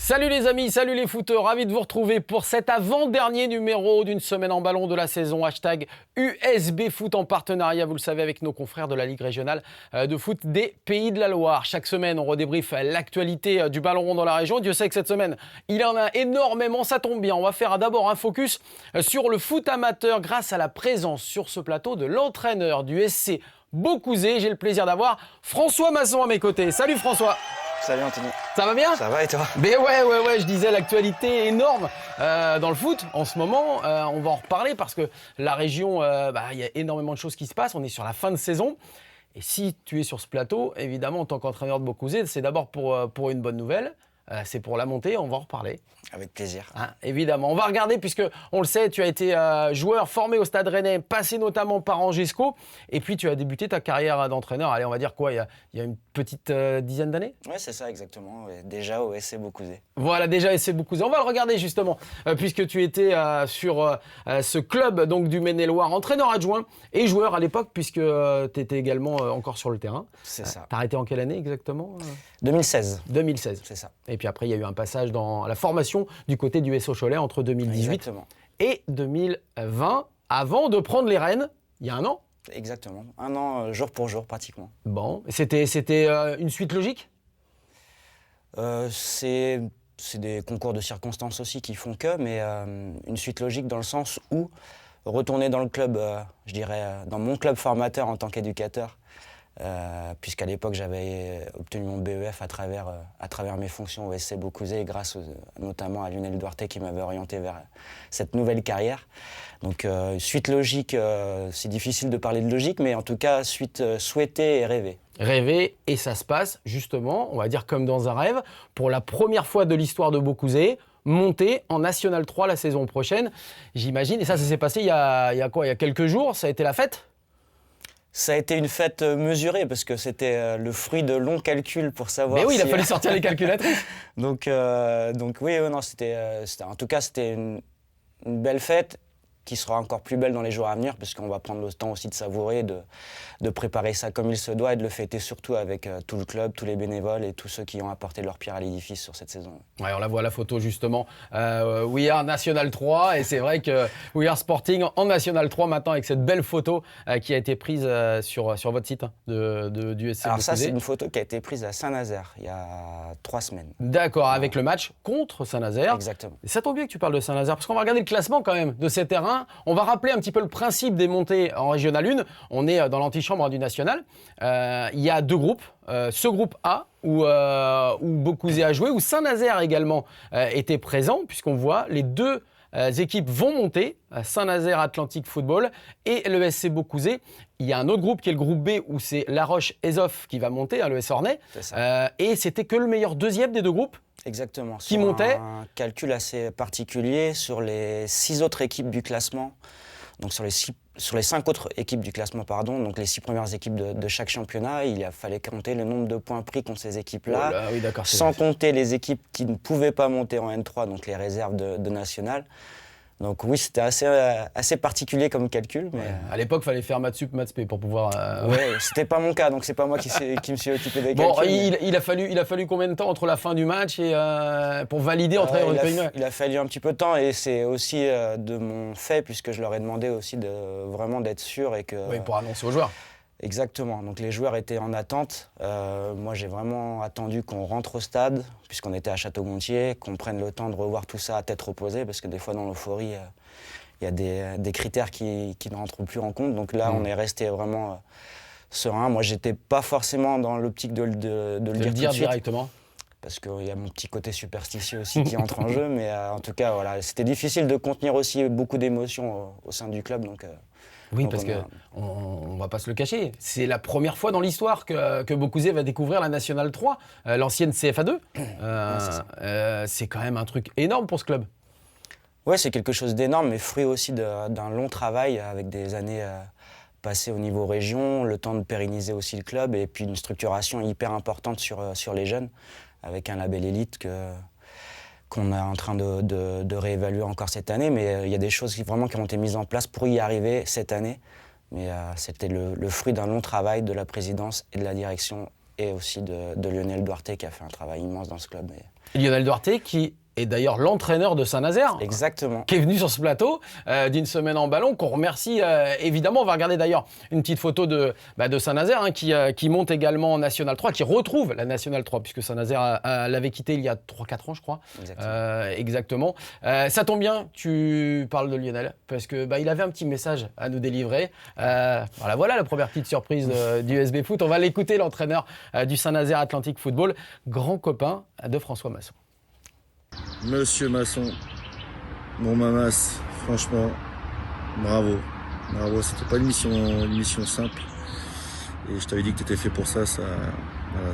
Salut les amis, salut les footeurs, ravi de vous retrouver pour cet avant-dernier numéro d'une semaine en ballon de la saison. Hashtag USB Foot en partenariat, vous le savez, avec nos confrères de la Ligue régionale de foot des Pays de la Loire. Chaque semaine, on redébriefe l'actualité du ballon rond dans la région. Dieu sait que cette semaine, il en a énormément, ça tombe bien. On va faire d'abord un focus sur le foot amateur grâce à la présence sur ce plateau de l'entraîneur du SC Beaucouzé. J'ai le plaisir d'avoir François Masson à mes côtés. Salut François. Salut Anthony. Ça va bien? Ça va et toi? Mais ouais, je disais l'actualité énorme dans le foot en ce moment. On va en reparler parce que la région, il y a énormément de choses qui se passent. On est sur la fin de saison. Et si tu es sur ce plateau, évidemment, en tant qu'entraîneur de Beaucouzé, c'est d'abord pour une bonne nouvelle. C'est pour la montée, on va en reparler. Avec plaisir. Évidemment. On va regarder, puisque on le sait, tu as été joueur formé au Stade Rennais, passé notamment par Angesco, et puis tu as débuté ta carrière d'entraîneur, allez, on va dire quoi, il y a une petite dizaine d'années? Oui, c'est ça, exactement. Déjà au SC Beaucouzé. Voilà, déjà SC Beaucouzé. On va le regarder justement, puisque tu étais sur ce club donc, du Maine-et-Loire, entraîneur adjoint et joueur à l'époque, puisque tu étais également encore sur le terrain. C'est ça. T'as arrêté en quelle année exactement? 2016. 2016. C'est ça. Et puis après, il y a eu un passage dans la formation du côté du SO Cholet entre 2018 Exactement. et 2020, avant de prendre les rênes, il y a un an. Exactement. Un an, jour pour jour, pratiquement. Bon, c'était une suite logique? C'est des concours de circonstances aussi qui font que, mais une suite logique dans le sens où retourner dans le club, je dirais, dans mon club formateur en tant qu'éducateur, puisqu'à l'époque j'avais obtenu mon BEF à travers mes fonctions au SC Beaucouzé grâce notamment à Lionel Duarte qui m'avait orienté vers cette nouvelle carrière. Donc suite logique, c'est difficile de parler de logique, mais en tout cas suite souhaitée et rêvée. Rêver, et ça se passe justement, on va dire comme dans un rêve, pour la première fois de l'histoire de Beaucouzé, monter en National 3 la saison prochaine, j'imagine. Et ça s'est passé il y a quelques jours, ça a été la fête? Ça a été une fête mesurée parce que c'était le fruit de longs calculs pour savoir. Mais oui, il a fallu sortir les calculatrices. donc oui, non, en tout cas c'était une belle fête qui sera encore plus belle dans les jours à venir parce qu'on va prendre le temps aussi de savourer, de préparer ça comme il se doit et de le fêter surtout avec tout le club, tous les bénévoles et tous ceux qui ont apporté leur pierre à l'édifice sur cette saison. Ouais, on la voit la photo justement. We Are National 3 et c'est vrai que We Are Sporting en National 3 maintenant avec cette belle photo qui a été prise sur votre site du SC. Alors ça, c'est une photo qui a été prise à Saint-Nazaire il y a 3 semaines. D'accord, avec le match contre Saint-Nazaire. Exactement. Et ça tombe bien que tu parles de Saint-Nazaire parce qu'on va regarder le classement quand même de ces terrains. On va rappeler un petit peu le principe des montées en Régional 1. On est dans l'antichambre du National. Il y a deux groupes. Ce groupe A, où Beaucouzé a joué, où Saint-Nazaire également était présent, puisqu'on voit les deux équipes vont monter, Saint-Nazaire Atlantique Football et le SC Beaucouzé. Il y a un autre groupe qui est le groupe B, où c'est La Roche-Ezof qui va monter, le S Ornay. Et c'était que le meilleur deuxième des deux groupes. Exactement. Qui montait. Un calcul assez particulier sur les 6 autres équipes du classement. Donc sur les 5 autres équipes du classement, donc les 6 premières équipes de chaque championnat, il fallait compter le nombre de points pris contre ces équipes-là, oui, sans compter les équipes qui ne pouvaient pas monter en N3, donc les réserves de National. Donc oui, c'était assez particulier comme calcul. Mais à l'époque, il fallait faire maths sup, maths spé pour pouvoir... Ouais, c'était pas mon cas, donc c'est pas moi qui me suis occupé des calculs. Bon, mais... il a fallu combien de temps entre la fin du match et pour valider entre il a fallu un petit peu de temps et c'est aussi de mon fait puisque je leur ai demandé aussi vraiment d'être sûr et que... Oui, pour annoncer aux joueurs. Exactement, donc les joueurs étaient en attente. Moi j'ai vraiment attendu qu'on rentre au stade, puisqu'on était à Château-Gontier, qu'on prenne le temps de revoir tout ça à tête reposée, parce que des fois dans l'euphorie, il y a des critères qui ne rentrent plus en compte. Donc là on est resté vraiment serein. Moi j'étais pas forcément dans l'optique de le dire tout de suite, directement. Parce qu'il y a mon petit côté superstitieux aussi qui entre en jeu, mais en tout cas voilà, c'était difficile de contenir aussi beaucoup d'émotions au sein du club. Oui, parce qu'on ne va pas se le cacher, c'est la première fois dans l'histoire que Beaucouzé va découvrir la National 3, l'ancienne CFA2. C'est quand même un truc énorme pour ce club. Oui, c'est quelque chose d'énorme, mais fruit aussi d'un long travail avec des années passées au niveau région, le temps de pérenniser aussi le club et puis une structuration hyper importante sur les jeunes, avec un label élite qu'on est en train de réévaluer encore cette année, mais il y a des choses qui ont été mises en place pour y arriver cette année. Mais c'était le fruit d'un long travail de la présidence et de la direction et aussi de Lionel Duarte qui a fait un travail immense dans ce club. Lionel Duarte qui est d'ailleurs l'entraîneur de Saint-Nazaire. Exactement. Qui est venu sur ce plateau d'une semaine en ballon, qu'on remercie évidemment. On va regarder d'ailleurs une petite photo de Saint-Nazaire qui monte également en National 3, qui retrouve la National 3, puisque Saint-Nazaire l'avait quitté il y a 3-4 ans, je crois. Exactement. Ça tombe bien, tu parles de Lionel, parce que il avait un petit message à nous délivrer. Voilà la première petite surprise du SB Foot. On va l'écouter, l'entraîneur du Saint-Nazaire Atlantic Football, grand copain de François Masson. Monsieur Masson, mon mamas, franchement, bravo. Bravo, c'était pas une mission simple. Et je t'avais dit que tu étais fait pour ça. Voilà,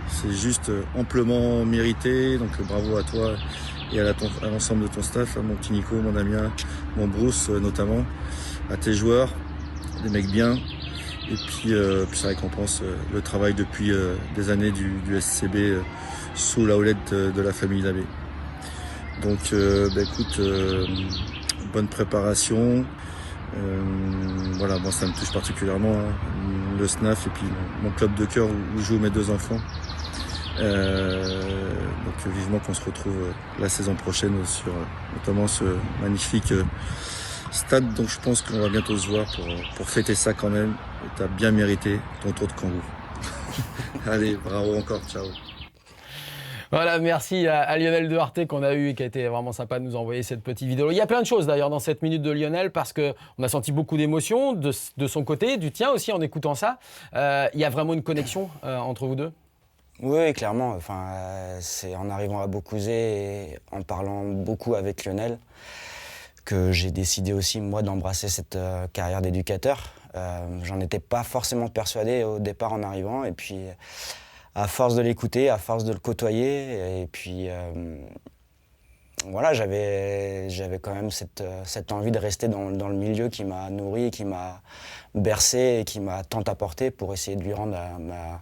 c'est juste amplement mérité. Donc bravo à toi et à l'ensemble de ton staff, à mon petit Nico, mon Damien, mon Bruce notamment, à tes joueurs, des mecs bien. Et puis ça récompense le travail depuis des années du SCB sous la houlette de la famille Labbé. Donc écoute, bonne préparation. Voilà, moi ça me touche particulièrement, hein, le SNAF et puis mon club de cœur où jouent mes 2 enfants. Donc vivement qu'on se retrouve la saison prochaine sur notamment ce magnifique stade. Donc je pense qu'on va bientôt se voir pour fêter ça quand même. Et t'as bien mérité ton tour de kangourou. Allez, bravo encore, ciao. Voilà, merci à Lionel Duarte qu'on a eu et qui a été vraiment sympa de nous envoyer cette petite vidéo. Il y a plein de choses d'ailleurs dans cette minute de Lionel parce qu'on a senti beaucoup d'émotions de son côté, du tien aussi en écoutant ça. Il y a vraiment une connexion entre vous deux ? Oui, clairement. C'est en arrivant à Beaucouzé et en parlant beaucoup avec Lionel que j'ai décidé aussi, moi, d'embrasser cette carrière d'éducateur. J'en étais pas forcément persuadé au départ en arrivant et puis à force de l'écouter, à force de le côtoyer, et puis voilà, j'avais quand même cette envie de rester dans le milieu qui m'a nourri, qui m'a bercé et qui m'a tant apporté pour essayer de lui rendre ma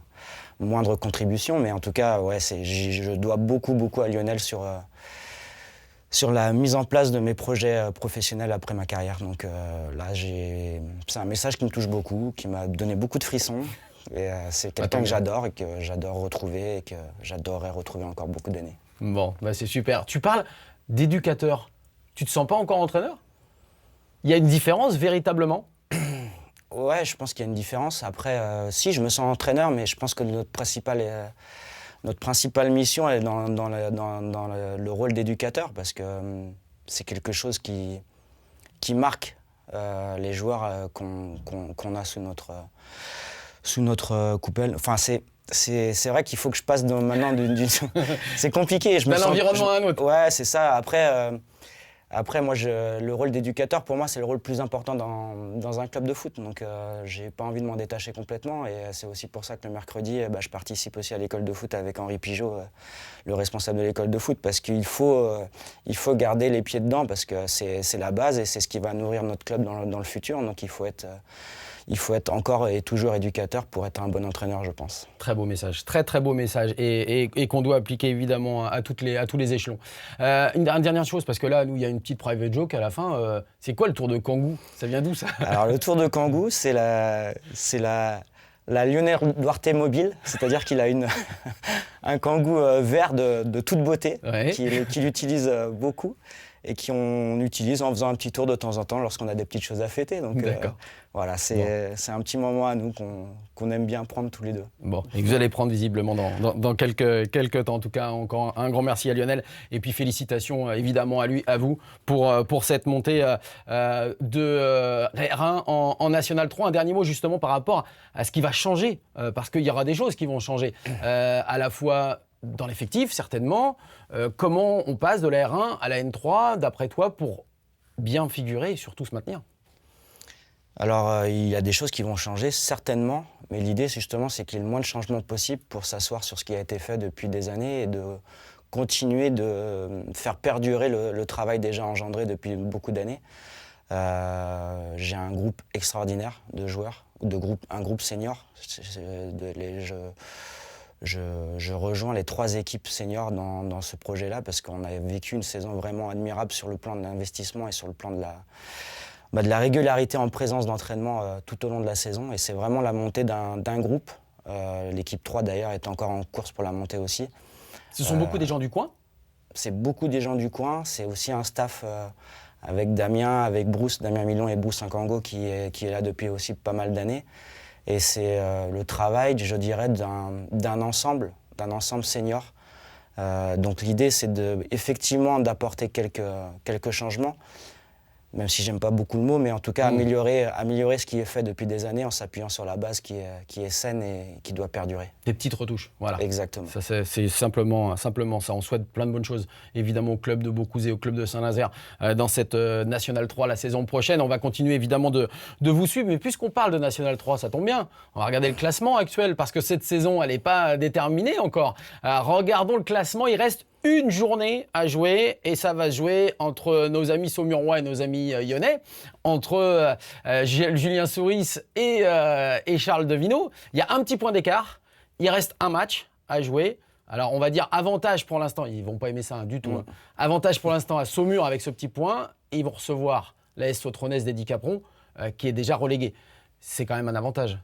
moindre contribution. Mais en tout cas, ouais, je dois beaucoup à Lionel sur la mise en place de mes projets professionnels après ma carrière. Donc là, c'est un message qui me touche beaucoup, qui m'a donné beaucoup de frissons. Et c'est quelqu'un que j'adore et que j'adore retrouver et que j'adorerais retrouver encore beaucoup d'années. Bon, c'est super. Tu parles d'éducateur. Tu te sens pas encore entraîneur ? Il y a une différence véritablement ? Ouais, je pense qu'il y a une différence. Après, si, je me sens entraîneur, mais je pense que notre principale mission elle est dans le rôle d'éducateur parce que c'est quelque chose qui marque les joueurs qu'on a sous notre coupelle. Enfin, c'est vrai qu'il faut que je passe maintenant d'une... C'est compliqué. D'un environnement à un autre. Ouais, c'est ça. Après moi, le rôle d'éducateur, pour moi, c'est le rôle le plus important dans un club de foot. Donc, j'ai pas envie de m'en détacher complètement. Et c'est aussi pour ça que le mercredi, je participe aussi à l'école de foot avec Henri Pigeot, le responsable de l'école de foot, parce qu'il faut garder les pieds dedans, parce que c'est la base et c'est ce qui va nourrir notre club dans le futur. Donc, il faut être encore et toujours éducateur pour être un bon entraîneur, je pense. Très beau message, très beau message et qu'on doit appliquer évidemment à tous les échelons. Une dernière chose, parce que là, nous, il y a une petite private joke à la fin. C'est quoi le tour de Kangoo ? Ça vient d'où ça ? Alors le tour de Kangoo, c'est la Lionel Duarte mobile, c'est-à-dire qu'il a un kangou vert de toute beauté, ouais, qu'il utilise beaucoup et qu'on utilise en faisant un petit tour de temps en temps lorsqu'on a des petites choses à fêter. Donc voilà, c'est un petit moment à nous qu'on aime bien prendre tous les deux. Bon, et que vous allez prendre visiblement dans quelques temps. En tout cas, encore un grand merci à Lionel. Et puis félicitations évidemment à lui, à vous, pour cette montée de R1 en National 3. Un dernier mot justement par rapport à ce qui va changer, parce qu'il y aura des choses qui vont changer, à la fois dans l'effectif, certainement. Comment on passe de la R1 à la N3, d'après toi, pour bien figurer et surtout se maintenir ? Alors, il y a des choses qui vont changer, certainement. Mais l'idée, c'est qu'il y ait le moins de changements possible pour s'asseoir sur ce qui a été fait depuis des années et de continuer de faire perdurer le travail déjà engendré depuis beaucoup d'années. J'ai un groupe extraordinaire de joueurs, un groupe senior. Je rejoins les 3 équipes seniors dans ce projet-là parce qu'on a vécu une saison vraiment admirable sur le plan de l'investissement et sur le plan de la régularité en présence d'entraînement tout au long de la saison. Et c'est vraiment la montée d'un groupe. L'équipe 3 d'ailleurs est encore en course pour la montée aussi. Ce sont beaucoup des gens du coin? C'est beaucoup des gens du coin, c'est aussi un staff avec Damien, avec Bruce, Damien Milon et Bruce Nkango qui est là depuis aussi pas mal d'années. Et c'est le travail, je dirais, d'un ensemble senior. Donc l'idée, c'est effectivement d'apporter quelques changements, même si j'aime pas beaucoup le mot, mais en tout cas améliorer ce qui est fait depuis des années en s'appuyant sur la base qui est saine et qui doit perdurer. Des petites retouches, voilà. Exactement. Ça, c'est simplement ça. On souhaite plein de bonnes choses, évidemment, au club de Beaucouzé, au club de Saint-Nazaire, dans cette National 3 la saison prochaine. On va continuer, évidemment, de vous suivre. Mais puisqu'on parle de National 3, ça tombe bien. On va regarder le classement actuel, parce que cette saison, elle n'est pas déterminée encore. regardons le classement. Il reste une journée à jouer et ça va se jouer entre nos amis saumurois et nos amis lyonnais, entre Julien Souris et Charles Devineau. Il y a un petit point d'écart, il reste un match à jouer. Alors on va dire avantage pour l'instant, ils vont pas aimer ça du tout. Avantage pour l'instant à Saumur avec ce petit point et ils vont recevoir l'AS Sauteronnais d'Eddy Capron qui est déjà relégué. C'est quand même un avantage.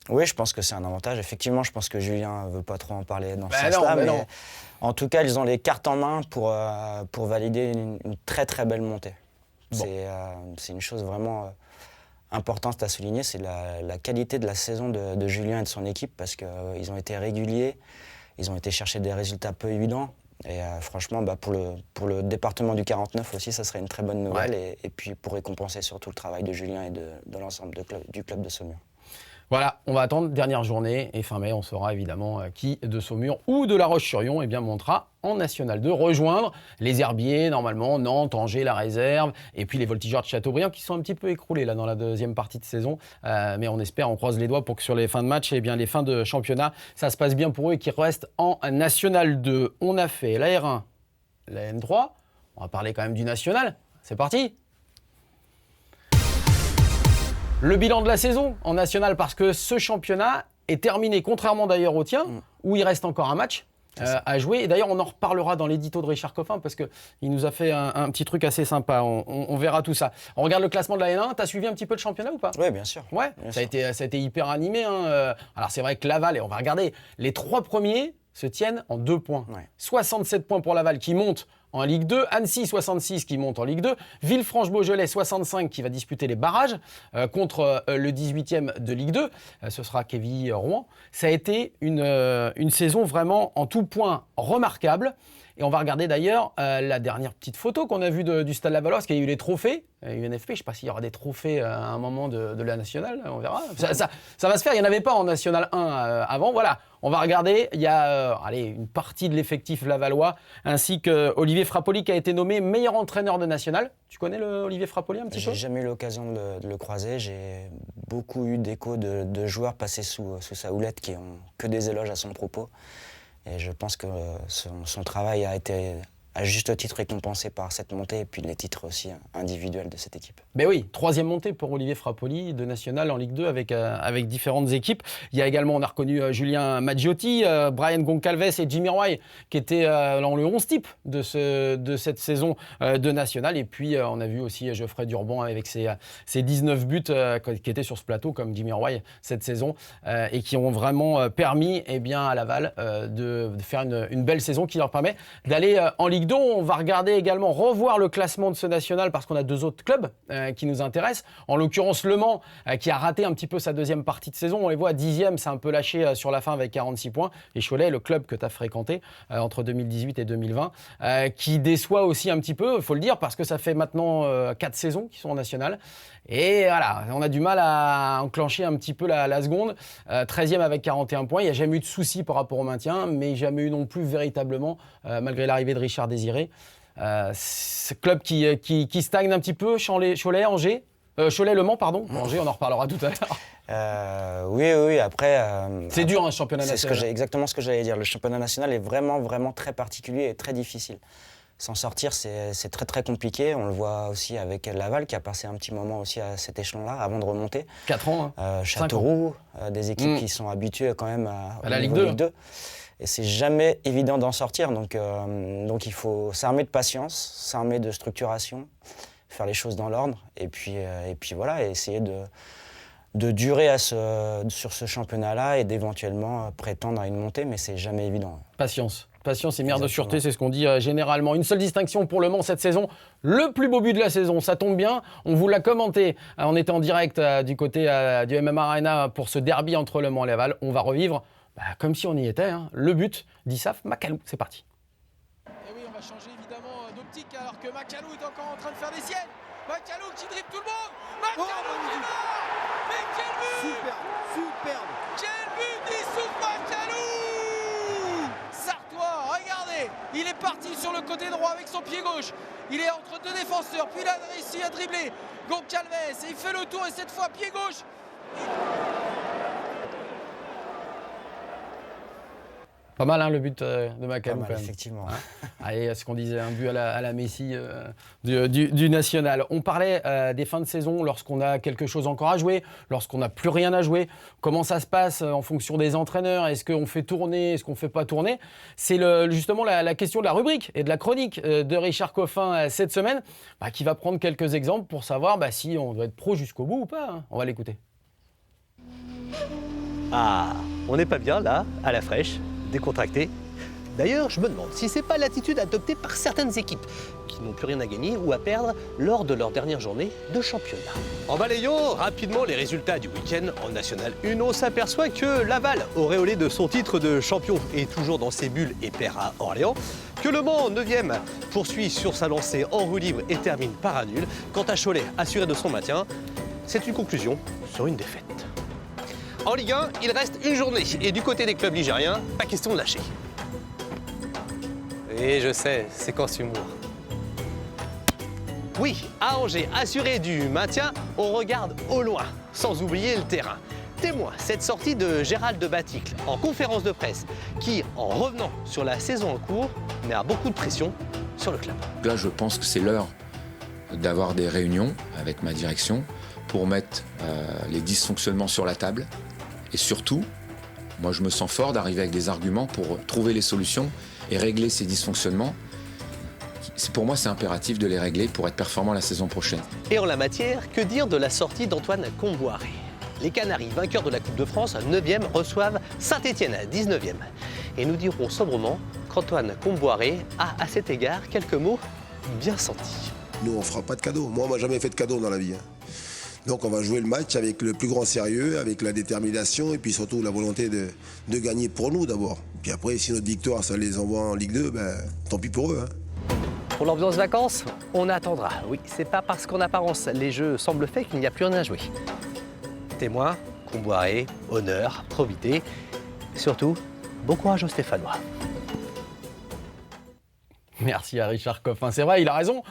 Oui, je pense que c'est un avantage. Effectivement, je pense que Julien ne veut pas trop en parler dans ce sens-là. Mais en tout cas, ils ont les cartes en main pour valider une très très belle montée. Bon. C'est une chose vraiment importante à souligner, c'est la qualité de la saison de Julien et de son équipe parce qu'ils ont été réguliers, ils ont été chercher des résultats peu évidents. Et franchement, pour le département du 49 aussi, ça serait une très bonne nouvelle. Ouais. Et puis pour récompenser surtout le travail de Julien et de l'ensemble du club de Saumur. Voilà, on va attendre dernière journée et fin mai, on saura évidemment qui de Saumur ou de La Roche-sur-Yon montera en National 2, rejoindre les Herbiers, normalement, Nantes, Angers, la Réserve, et puis les Voltigeurs de Châteaubriand qui sont un petit peu écroulés là, dans la deuxième partie de saison. Mais on espère, on croise les doigts pour que sur les fins de match, les fins de championnat, ça se passe bien pour eux et qu'ils restent en National 2. On a fait la R1, la N3, on va parler quand même du National. C'est parti! Le bilan de la saison en National, parce que ce championnat est terminé, contrairement d'ailleurs au tien, où il reste encore un match à jouer. Et d'ailleurs, on en reparlera dans l'édito de Richard Coffin, parce qu'il nous a fait un petit truc assez sympa. On verra tout ça. On regarde le classement de la N1. Tu as suivi un petit peu le championnat ou pas? Oui, bien sûr. Ouais, ça a été hyper animé. Alors c'est vrai que Laval, et on va regarder, les 3 premiers se tiennent en 2 points. Ouais. 67 points pour Laval qui monte en Ligue 2, Annecy 66 qui monte en Ligue 2, Villefranche-Beaujolais 65 qui va disputer les barrages contre le 18e de Ligue 2, ce sera Kévy Rouen. Ça a été une saison vraiment en tout point remarquable. Et on va regarder d'ailleurs la dernière petite photo qu'on a vue du Stade Lavallois, parce qu'il y a eu les trophées, UNFP, je ne sais pas s'il y aura des trophées à un moment de la Nationale, on verra. Ça va se faire, il n'y en avait pas en National 1 avant, voilà. On va regarder, il y a une partie de l'effectif lavallois, ainsi que Olivier Frappoli qui a été nommé meilleur entraîneur de National. Tu connais Olivier Frappoli un petit peu? J'ai jamais eu l'occasion de le croiser, j'ai beaucoup eu d'échos de joueurs passés sous sa houlette qui ont que des éloges à son propos. Et je pense que son travail a été à juste titre récompensé par cette montée et puis les titres aussi individuels de cette équipe. Ben oui, 3e montée pour Olivier Frappoli de National en Ligue 2 avec différentes équipes. Il y a également, on a reconnu Julien Maggiotti, Brian Goncalves et Jimmy Roy qui étaient dans le 11 type de cette saison de National. Et puis on a vu aussi Geoffrey Durban avec ses 19 buts qui étaient sur ce plateau comme Jimmy Roy cette saison et qui ont vraiment permis à Laval de faire une belle saison qui leur permet d'aller en Ligue 2. On va regarder également, revoir le classement de ce National parce qu'on a 2 autres clubs qui nous intéressent. En l'occurrence, Le Mans qui a raté un petit peu sa deuxième partie de saison. On les voit à 10e, c'est un peu lâché sur la fin avec 46 points. Et Cholet, le club que tu as fréquenté entre 2018 et 2020, qui déçoit aussi un petit peu, il faut le dire, parce que ça fait maintenant 4 saisons qu'ils sont en National. Et voilà, on a du mal à enclencher un petit peu la seconde. 13e avec 41 points. Il n'y a jamais eu de soucis par rapport au maintien, mais jamais eu non plus véritablement, malgré l'arrivée de Richard Désiré. Ce club qui stagne un petit peu, Cholet, Angers. Cholet-Le Mans, pardon. Angers, on en reparlera tout à l'heure. Oui, après... c'est dur, ce championnat national. C'est exactement ce que j'allais dire. Le championnat national est vraiment, vraiment très particulier et très difficile. S'en sortir, c'est très très compliqué. On le voit aussi avec Laval qui a passé un petit moment aussi à cet échelon-là avant de remonter. 4 ans. Châteauroux, des équipes qui sont habituées quand même à la Ligue 2. Et c'est jamais évident d'en sortir. Donc il faut s'armer de patience, s'armer de structuration, faire les choses dans l'ordre. Et puis voilà, et essayer de durer sur ce championnat-là et d'éventuellement prétendre à une montée. Mais c'est jamais évident. Patience Patience et mère de Exactement. sûreté, c'est ce qu'on dit généralement. Une seule distinction pour Le Mans cette saison, le plus beau but de la saison. Ça tombe bien, on vous l'a commenté. On était en direct du côté du MM Arena pour ce derby entre Le Mans et Laval. On va revivre comme si on y était. Le but d'Issaf Macalou. C'est parti. Et oui, on va changer évidemment d'optique alors que Macalou est encore en train de faire des siennes. Macalou qui dribble tout le monde. Macalou qui marque. Mais quel but! Superbe. Quel but d'Issouf Macalou! Sartois, regardez, il est parti sur le côté droit avec son pied gauche. Il est entre deux défenseurs, puis il a réussi à dribbler Goncalves et il fait le tour et cette fois pied gauche. Pas mal le but de Macalou Pas mal, quand même. effectivement. Allez, ce qu'on disait, un but à la Messi du National. On parlait des fins de saison lorsqu'on a quelque chose encore à jouer, lorsqu'on n'a plus rien à jouer. Comment ça se passe en fonction des entraîneurs? Est-ce qu'on fait tourner? Est-ce qu'on ne fait pas tourner? C'est justement la question de la rubrique et de la chronique de Richard Coffin cette semaine, qui va prendre quelques exemples pour savoir si on doit être pro jusqu'au bout ou pas. On va l'écouter. Ah, on n'est pas bien là, à la fraîche, décontracté. D'ailleurs, je me demande si c'est pas l'attitude adoptée par certaines équipes qui n'ont plus rien à gagner ou à perdre lors de leur dernière journée de championnat. En balayant rapidement les résultats du week-end en National 1, on s'aperçoit que Laval, auréolé de son titre de champion, est toujours dans ses bulles et perd à Orléans, que Le Mans, 9e, poursuit sur sa lancée en roue libre et termine par un nul. Quant à Cholet, assuré de son maintien, c'est une conclusion sur une défaite. En Ligue 1, il reste une journée et du côté des clubs ligériens, pas question de lâcher. Et je sais, séquence humour. Oui, à Angers, assuré du maintien, on regarde au loin, sans oublier le terrain. Témoin, cette sortie de Gérald de Baticle en conférence de presse, qui, en revenant sur la saison en cours, met à beaucoup de pression sur le club. Là, je pense que c'est l'heure d'avoir des réunions avec ma direction pour mettre les dysfonctionnements sur la table. Et surtout, moi je me sens fort d'arriver avec des arguments pour trouver les solutions et régler ces dysfonctionnements. Pour moi, c'est impératif de les régler pour être performant la saison prochaine. Et en la matière, que dire de la sortie d'Antoine Comboiré? Les Canaries, vainqueurs de la Coupe de France, 9e, reçoivent Saint-Étienne, 19e. Et nous dirons sobrement qu'Antoine Comboiré a à cet égard quelques mots bien sentis. Nous, on fera pas de cadeaux. Moi, on m'a jamais fait de cadeaux dans la vie. Donc on va jouer le match avec le plus grand sérieux, avec la détermination et puis surtout la volonté de gagner pour nous d'abord. Puis après, si notre victoire, ça les envoie en Ligue 2, tant pis pour eux. Pour l'ambiance vacances, on attendra. Oui, c'est pas parce qu'en apparence les jeux semblent faits qu'il n'y a plus rien à jouer. Témoin, Comboiré, honneur, probité, et surtout, bon courage aux Stéphanois. Merci à Richard Coffin. C'est vrai, il a raison.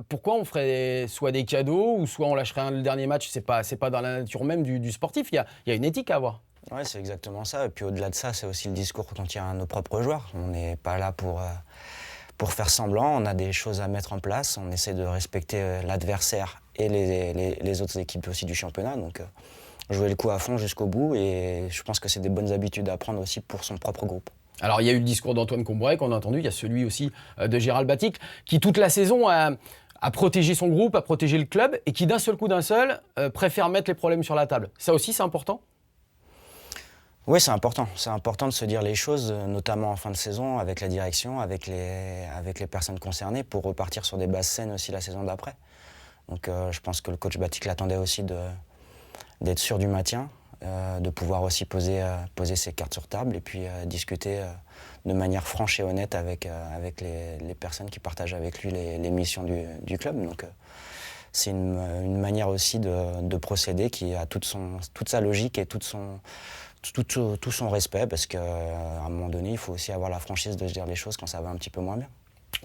Pourquoi on ferait soit des cadeaux ou soit on lâcherait le dernier match? C'est pas dans la nature même du sportif. Il y a une éthique à avoir. Ouais, c'est exactement ça. Et puis au-delà de ça, c'est aussi le discours qu'on tient à nos propres joueurs. On n'est pas là pour faire semblant. On a des choses à mettre en place. On essaie de respecter l'adversaire et les autres équipes aussi du championnat. Donc jouer le coup à fond jusqu'au bout. Et je pense que c'est des bonnes habitudes à prendre aussi pour son propre groupe. Alors, il y a eu le discours d'Antoine Comboiré qu'on a entendu, il y a celui aussi de Gérald Baticle, qui toute la saison a protégé son groupe, a protégé le club, et qui d'un seul coup préfère mettre les problèmes sur la table. Ça aussi, c'est important? Oui, c'est important. C'est important de se dire les choses, notamment en fin de saison, avec la direction, avec les personnes concernées, pour repartir sur des bases saines aussi la saison d'après. Donc je pense que le coach Baticle attendait aussi d'être sûr du maintien. De pouvoir aussi poser ses cartes sur table et puis discuter de manière franche et honnête avec les personnes qui partagent avec lui les missions du club. Donc c'est une manière aussi de procéder qui a toute sa logique et tout son respect, parce qu'à un moment donné, il faut aussi avoir la franchise de se dire les choses quand ça va un petit peu moins bien.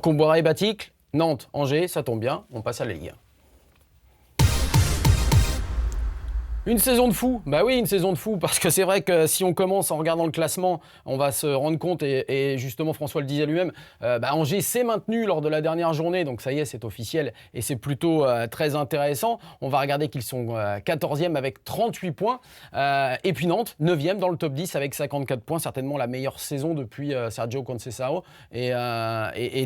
Comboiré et Baticle, Nantes, Angers, ça tombe bien, on passe à la Ligue 1. Une saison de fou, bah oui, une saison de fou, parce que c'est vrai que si on commence en regardant le classement, on va se rendre compte, et justement François le disait lui-même, Angers s'est maintenu lors de la dernière journée, donc ça y est, c'est officiel, et c'est plutôt très intéressant. On va regarder qu'ils sont 14e avec 38 points, et puis Nantes, 9e dans le top 10 avec 54 points, certainement la meilleure saison depuis Sergio Conceição, et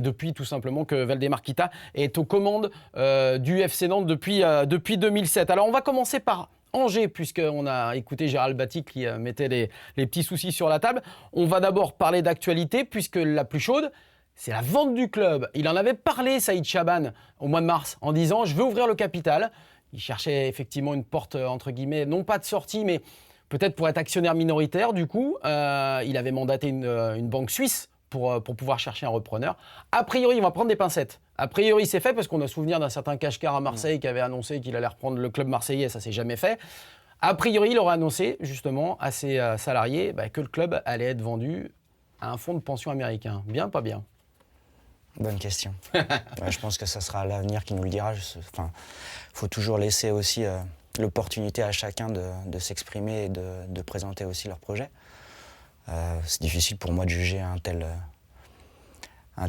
depuis tout simplement que Valdemar Kita est aux commandes du FC Nantes depuis 2007. Alors on va commencer par Angers, puisqu'on a écouté Gérald Batic qui mettait les petits soucis sur la table. On va d'abord parler d'actualité, puisque la plus chaude, c'est la vente du club. Il en avait parlé, Saïd Chaban, au mois de mars, en disant « Je veux ouvrir le capital ». Il cherchait effectivement une porte, entre guillemets, non pas de sortie, mais peut-être pour être actionnaire minoritaire. Du coup, il avait mandaté une banque suisse pour pouvoir chercher un repreneur. A priori, on va prendre des pincettes. A priori, c'est fait parce qu'on a souvenir d'un certain Kachkar à Marseille qui avait annoncé qu'il allait reprendre le club marseillais. Ça ne s'est jamais fait. A priori, il aurait annoncé justement à ses salariés que le club allait être vendu à un fonds de pension américain. Bien, pas bien? Bonne question. Je pense que ça sera l'avenir qui nous le dira. Faut toujours laisser aussi l'opportunité à chacun de s'exprimer et de présenter aussi leur projet. C'est difficile pour moi de juger un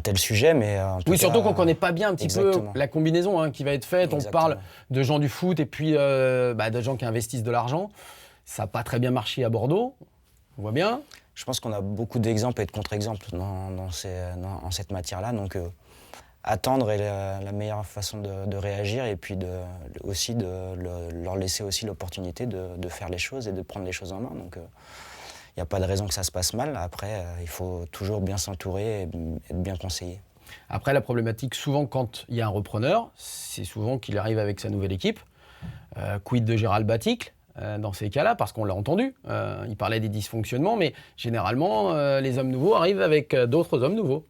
tel sujet, mais en tout cas, surtout qu'on ne connaît pas bien un petit exactement. peu la combinaison qui va être faite. Exactement. On parle de gens du foot et puis de gens qui investissent de l'argent. Ça n'a pas très bien marché à Bordeaux, on voit bien. Je pense qu'on a beaucoup d'exemples et de contre-exemples en cette matière-là. Donc, attendre est la meilleure façon de réagir et puis aussi de leur laisser aussi l'opportunité de faire les choses et de prendre les choses en main. Donc, il n'y a pas de raison que ça se passe mal. Après, il faut toujours bien s'entourer et être bien conseillé. Après, la problématique, souvent, quand il y a un repreneur, c'est souvent qu'il arrive avec sa nouvelle équipe. Quid de Gérald Batic dans ces cas-là, parce qu'on l'a entendu. Il parlait des dysfonctionnements, mais généralement, les hommes nouveaux arrivent avec d'autres hommes nouveaux.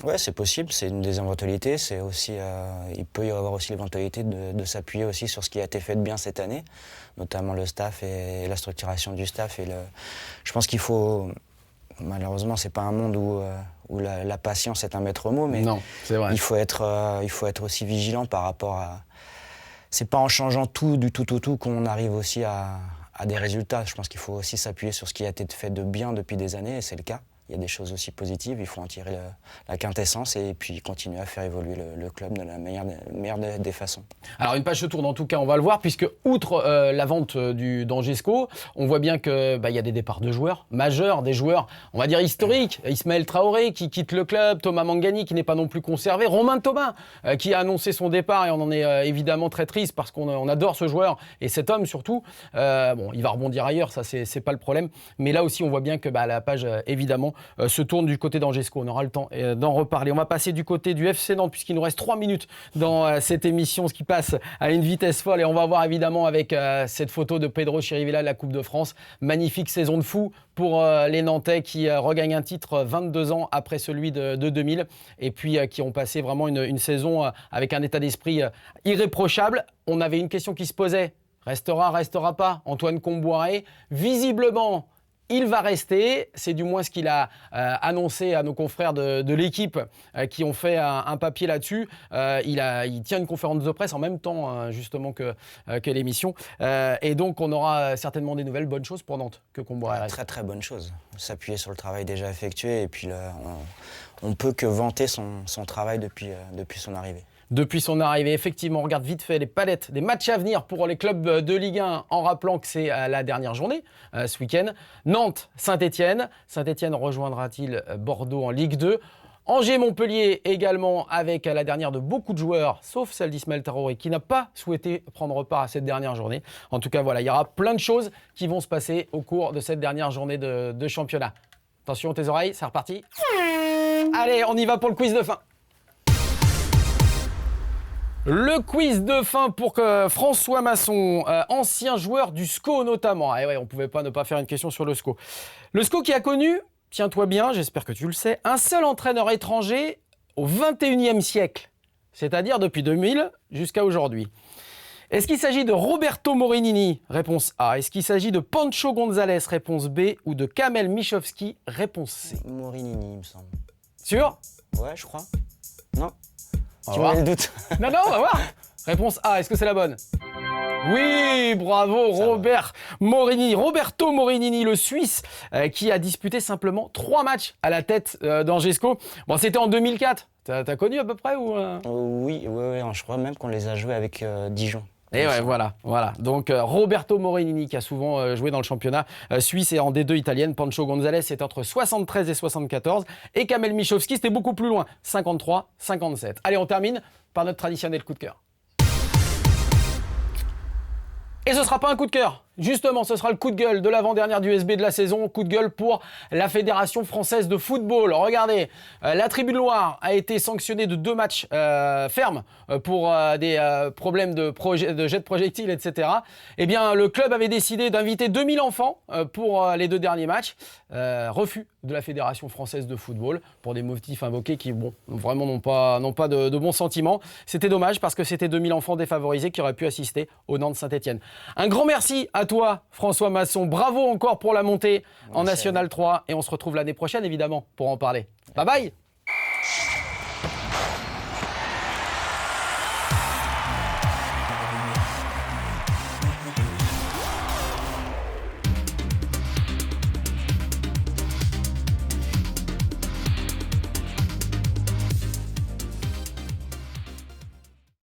Ouais, c'est possible, c'est une des éventualités. C'est aussi, il peut y avoir aussi l'éventualité de s'appuyer aussi sur ce qui a été fait de bien cette année, notamment le staff et la structuration du staff. Je pense qu'il faut... Malheureusement, c'est pas un monde où la patience est un maître mot, mais non, c'est vrai. Il faut être aussi vigilant par rapport à... C'est pas en changeant tout qu'on arrive aussi à des résultats. Je pense qu'il faut aussi s'appuyer sur ce qui a été fait de bien depuis des années, et c'est le cas. Il y a des choses aussi positives, il faut en tirer la quintessence et puis continuer à faire évoluer le club de la meilleure des façons. Alors une page se tourne en tout cas, on va le voir, puisque outre la vente d'Angesco, on voit bien qu'il y a des départs de joueurs majeurs, des joueurs, on va dire historiques. Ismaël Traoré qui quitte le club, Thomas Mangani qui n'est pas non plus conservé, Romain Thomas qui a annoncé son départ et on en est évidemment très triste parce qu'on adore ce joueur et cet homme surtout. Il va rebondir ailleurs, ça c'est pas le problème, mais là aussi on voit bien que la page évidemment se tourne du côté d'Angesco. On aura le temps d'en reparler. On va passer du côté du FC Nantes puisqu'il nous reste 3 minutes dans cette émission, ce qui passe à une vitesse folle. Et on va voir évidemment avec cette photo de Pedro Chirivella de la Coupe de France. Magnifique saison de fou pour les Nantais qui regagnent un titre 22 ans après celui de 2000 et puis qui ont passé vraiment une saison avec un état d'esprit irréprochable. On avait une question qui se posait. Restera pas Antoine Kombouaré. Visiblement, il va rester, c'est du moins ce qu'il a annoncé à nos confrères de l'équipe qui ont fait un papier là-dessus. Il tient une conférence de presse en même temps justement que l'émission. Et donc on aura certainement des nouvelles bonnes choses pour Nantes que Kombouaré reste. Très très bonne chose. S'appuyer sur le travail déjà effectué et puis on peut que vanter son travail depuis son arrivée. Depuis son arrivée, effectivement, on regarde vite fait les palettes des matchs à venir pour les clubs de Ligue 1 en rappelant que c'est la dernière journée ce week-end. Nantes, Saint-Etienne. Saint-Etienne rejoindra-t-il Bordeaux en Ligue 2 ? Angers-Montpellier également avec la dernière de beaucoup de joueurs, sauf celle d'Ismaël Traoré qui n'a pas souhaité prendre part à cette dernière journée. En tout cas, voilà, il y aura plein de choses qui vont se passer au cours de cette dernière journée de championnat. Attention tes oreilles, c'est reparti. Allez, on y va pour le quiz de fin. Le quiz de fin pour François Masson, ancien joueur du SCO notamment. Et ouais, on ne pouvait pas ne pas faire une question sur le SCO. Le SCO qui a connu, tiens-toi bien, j'espère que tu le sais, un seul entraîneur étranger au 21e siècle, c'est-à-dire depuis 2000 jusqu'à aujourd'hui. Est-ce qu'il s'agit de Roberto Morinini, réponse A? Est-ce qu'il s'agit de Pancho González, réponse B? Ou de Kamel Michowski, réponse C? Morinini, il me semble. Sûr? Ouais, je crois. Non. On Tu va mets voir. le doute. Non, on va voir. Réponse A, est-ce que c'est la bonne? Oui, bravo, Roberto Morinini, le Suisse, qui a disputé simplement 3 matchs à la tête d'Angesco. Bon, c'était en 2004. T'as connu à peu près ou Oui, je crois même qu'on les a joués avec Dijon. Et ouais, voilà. Donc Roberto Morinini qui a souvent joué dans le championnat suisse et en D2 italienne. Pancho González c'était entre 73 et 74. Et Kamel Michowski c'était beaucoup plus loin, 53, 57. Allez, on termine par notre traditionnel coup de cœur. Et ce sera pas un coup de cœur. Justement, ce sera le coup de gueule de l'avant-dernière du SB de la saison, coup de gueule pour la Fédération française de football. Regardez, la Tribune Loire a été sanctionnée de 2 matchs fermes pour des problèmes de jet de projectiles, etc. Eh bien, le club avait décidé d'inviter 2000 enfants pour les 2 derniers matchs. Refus de la Fédération française de football pour des motifs invoqués qui, bon, vraiment n'ont pas de bons sentiments. C'était dommage parce que c'était 2000 enfants défavorisés qui auraient pu assister au Nantes Saint-Etienne. Un grand merci à toi, François Masson. Bravo encore pour la montée en National 3 et on se retrouve l'année prochaine, évidemment, pour en parler. Bye bye.